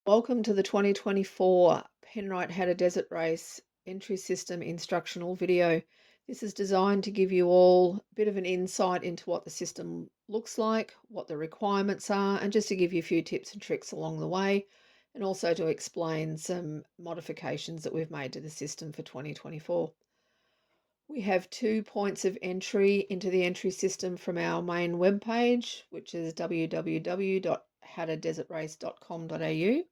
Welcome to the 2024 Penrite Hattah Desert Race entry system instructional video. This is designed to give you all a bit of an insight into what the system looks like, what the requirements are, and just to give you a few tips and tricks along the way, and also to explain some modifications that we've made to the system for 2024. We have 2 points of entry into the entry system from our main webpage, which is www.hattahdesertrace.com.au.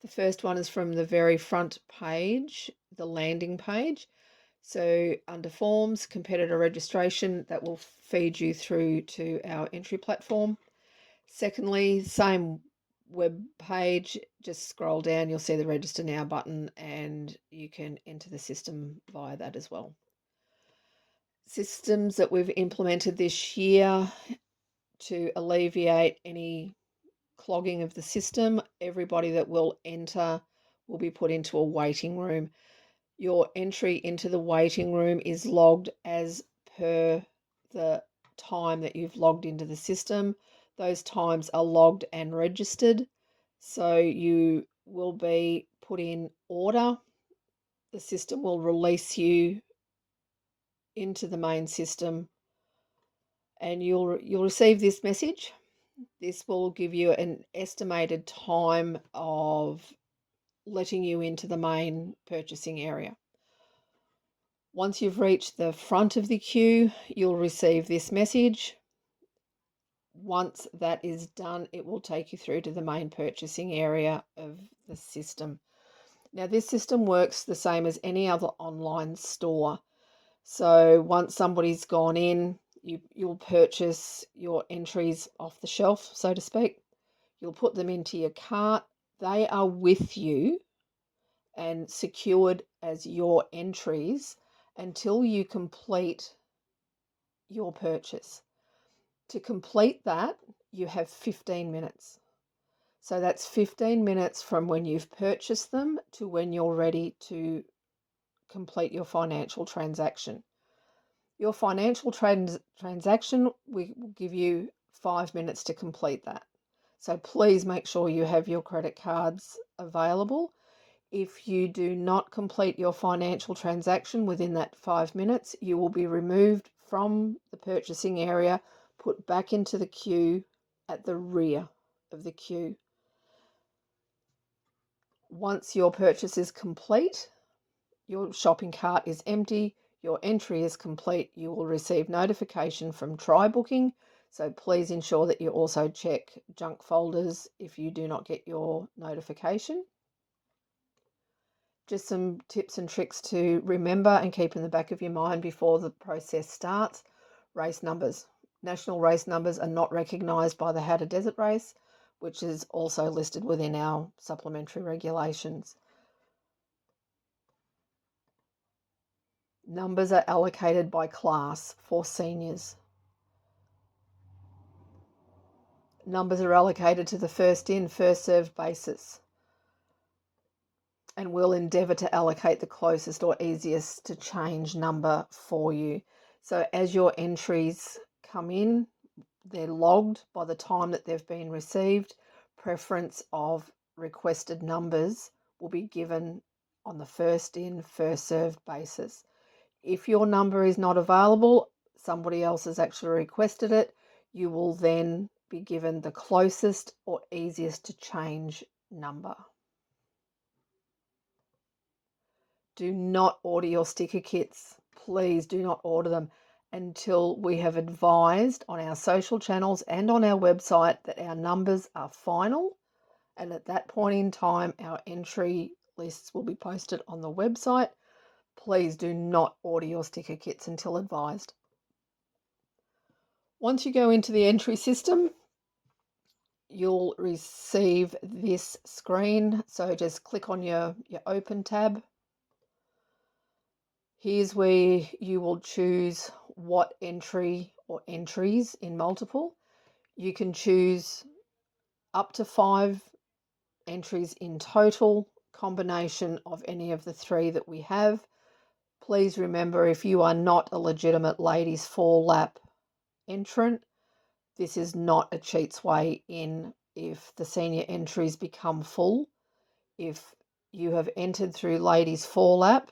The first one is from the very front page, the landing page. So under forms, competitor registration, that will feed you through to our entry platform. Secondly, same web page, just scroll down, you'll see the register now button and you can enter the system via that as well. Systems that we've implemented this year to alleviate any clogging of the system. Everybody that will enter will be put into a waiting room. Your entry into the waiting room is logged as per the time that you've logged into the system. Those times are logged and registered. So you will be put in order. The system will release you into the main system and you'll receive this message. This will give you an estimated time of letting you into the main purchasing area. Once you've reached the front of the queue, you'll receive this message. Once that is done, it will take you through to the main purchasing area of the system. Now, this system works the same as any other online store. So once somebody's gone in, you'll purchase your entries off the shelf, so to speak. You'll put them into your cart. They are with you and secured as your entries until you complete your purchase. To complete that, you have 15 minutes. So that's 15 minutes from when you've purchased them to when you're ready to complete your financial transaction. Your financial transaction, we will give you 5 minutes to complete that. So please make sure you have your credit cards available. If you do not complete your financial transaction within that 5 minutes, you will be removed from the purchasing area, put back into the queue at the rear of the queue. Once your purchase is complete, your shopping cart is empty, your entry is complete, you will receive notification from Try Booking. So please ensure that you also check junk folders if you do not get your notification. Just some tips and tricks to remember and keep in the back of your mind before the process starts. Race numbers. National race numbers are not recognised by the Hattah Desert Race, which is also listed within our supplementary regulations. Numbers are allocated by class for seniors. Numbers are allocated to the first in, first served basis. And we'll endeavour to allocate the closest or easiest to change number for you. So as your entries come in, they're logged by the time that they've been received. Preference of requested numbers will be given on the first in, first served basis. If your number is not available, somebody else has actually requested it, you will then be given the closest or easiest to change number. Do not order your sticker kits. Please do not order them until we have advised on our social channels and on our website that our numbers are final. And at that point in time, our entry lists will be posted on the website. Please do not order your sticker kits until advised. Once you go into the entry system, you'll receive this screen. So just click on your Open tab. Here's where you will choose what entry or entries in multiple. You can choose up to 5 entries in total, combination of any of the 3 that we have. Please remember, if you are not a legitimate ladies 4-lap entrant, this is not a cheat's way in if the senior entries become full. If you have entered through ladies 4-lap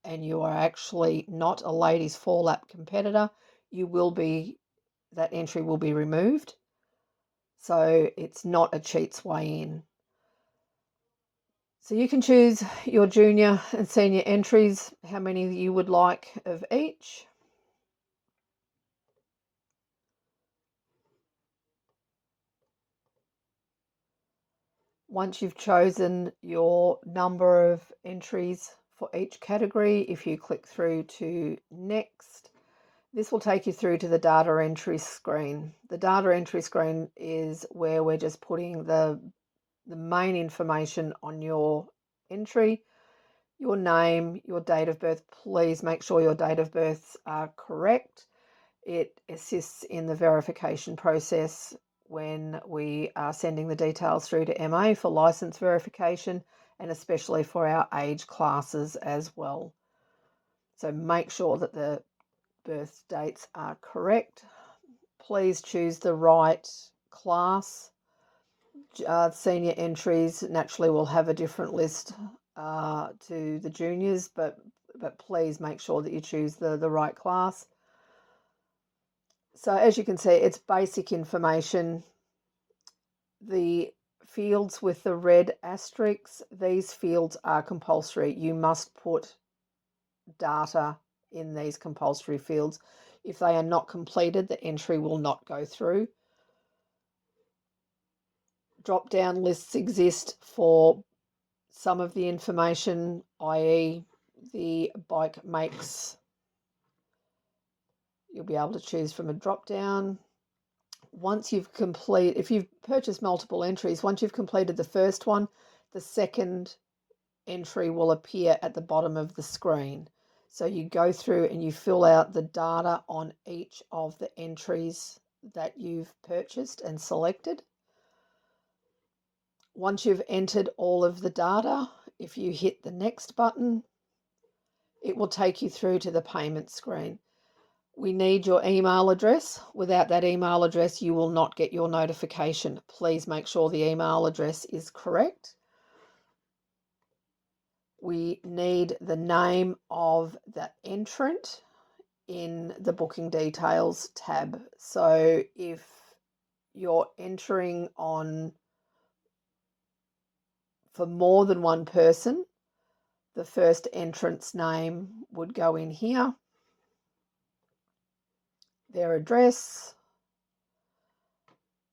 and you are actually not a ladies 4-lap competitor, that entry will be removed. So it's not a cheat's way in. So you can choose your junior and senior entries, how many you would like of each. Once you've chosen your number of entries for each category, if you click through to next, this will take you through to the data entry screen. The data entry screen is where we're just putting the main information on your entry, your name, your date of birth. Please make sure your date of births are correct. It assists in the verification process when we are sending the details through to MA for license verification, and especially for our age classes as well. So make sure that the birth dates are correct. Please choose the right class. Senior entries naturally will have a different list to the juniors, but please make sure that you choose the right class. So as you can see, it's basic information. The fields with the red asterisks, these fields are compulsory. You must put data in these compulsory fields. If they are not completed, the entry will not go through. Drop-down lists exist for some of the information, i.e. the bike makes. You'll be able to choose from a drop-down. If you've purchased multiple entries, once you've completed the first one, the second entry will appear at the bottom of the screen. So you go through and you fill out the data on each of the entries that you've purchased and selected. Once you've entered all of the data, if you hit the next button, it will take you through to the payment screen. We need your email address. Without that email address, you will not get your notification. Please make sure the email address is correct. We need the name of the entrant in the booking details tab. So if you're entering on for more than one person, the first entrant's name would go in here, their address,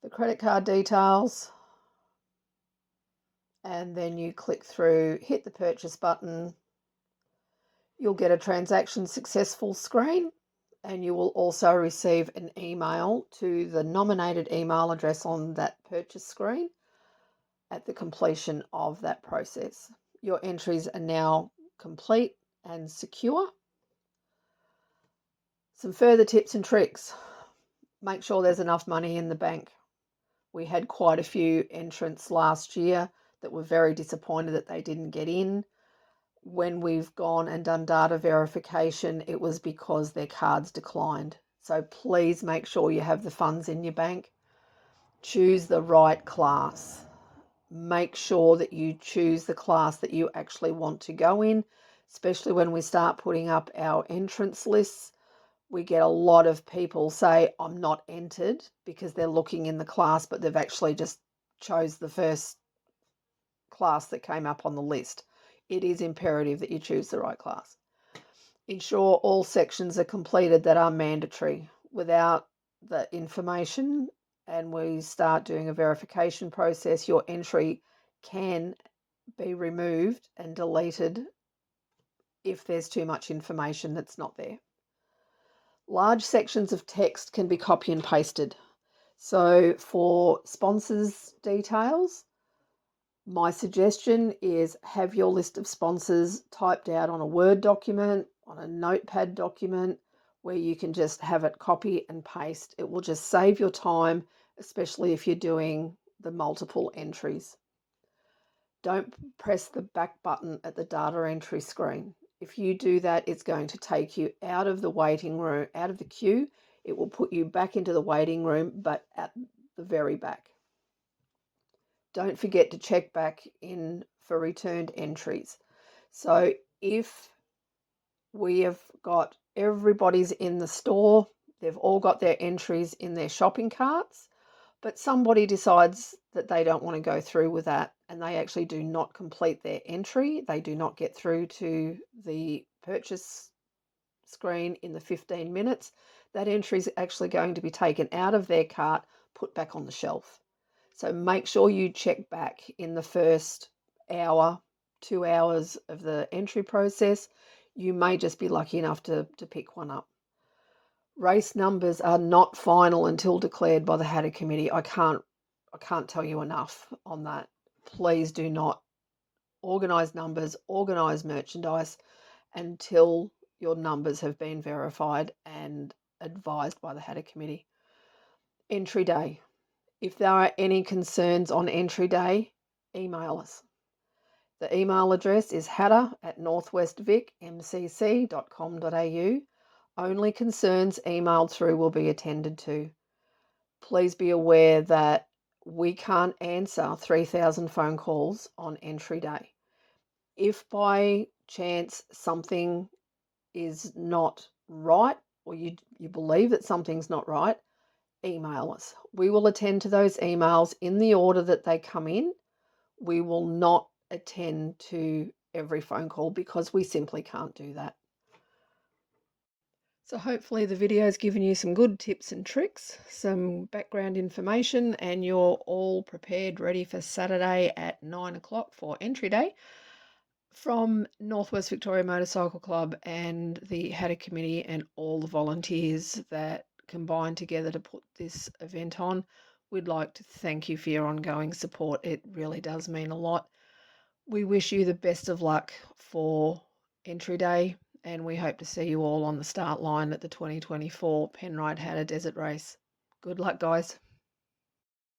the credit card details, and then you click through, hit the purchase button. You'll get a transaction successful screen, and you will also receive an email to the nominated email address on that purchase screen at the completion of that process. Your entries are now complete and secure. Some further tips and tricks. Make sure there's enough money in the bank. We had quite a few entrants last year that were very disappointed that they didn't get in. When we've gone and done data verification, it was because their cards declined. So please make sure you have the funds in your bank. Choose the right class. Make sure that you choose the class that you actually want to go in, especially when we start putting up our entrance lists. We get a lot of people say, I'm not entered, because they're looking in the class, but they've actually just chose the first class that came up on the list. It is imperative that you choose the right class. Ensure all sections are completed that are mandatory. Without the information and we start doing a verification process, your entry can be removed and deleted if there's too much information that's not there. Large sections of text can be copy and pasted. So for sponsors details, my suggestion is have your list of sponsors typed out on a Word document, on a notepad document, where you can just have it copy and paste. It will just save your time, especially if you're doing the multiple entries. Don't press the back button at the data entry screen. If you do that, it's going to take you out of the waiting room, out of the queue. It will put you back into the waiting room, but at the very back. don't forget to check back in for returned entries. So if we have got everybody's in the store, they've all got their entries in their shopping carts, but somebody decides that they don't want to go through with that and they actually do not complete their entry, they do not get through to the purchase screen in the 15 minutes, that entry is actually going to be taken out of their cart, put back on the shelf. So make sure you check back in the first hour, 2 hours of the entry process. You may just be lucky enough to pick one up. Race numbers are not final until declared by the Hattah Committee. I can't tell you enough on that. Please do not organise numbers, organise merchandise until your numbers have been verified and advised by the Hattah Committee. Entry day. If there are any concerns on entry day, email us. The email address is hattah@northwestvicmcc.com.au. Only concerns emailed through will be attended to. Please be aware that we can't answer 3,000 phone calls on entry day. If by chance something is not right, or you believe that something's not right, email us. We will attend to those emails in the order that they come in. We will not attend to every phone call because we simply can't do that. So hopefully the video has given you some good tips and tricks, some background information, and you're all prepared, ready for Saturday at 9 o'clock for entry day. From Northwest Victoria Motorcycle Club and the Hattah Committee and all the volunteers that combined together to put this event on, we'd like to thank you for your ongoing support. It really does mean a lot. We wish you the best of luck for entry day, and we hope to see you all on the start line at the 2024 Penrite Hattah Desert Race. Good luck, guys.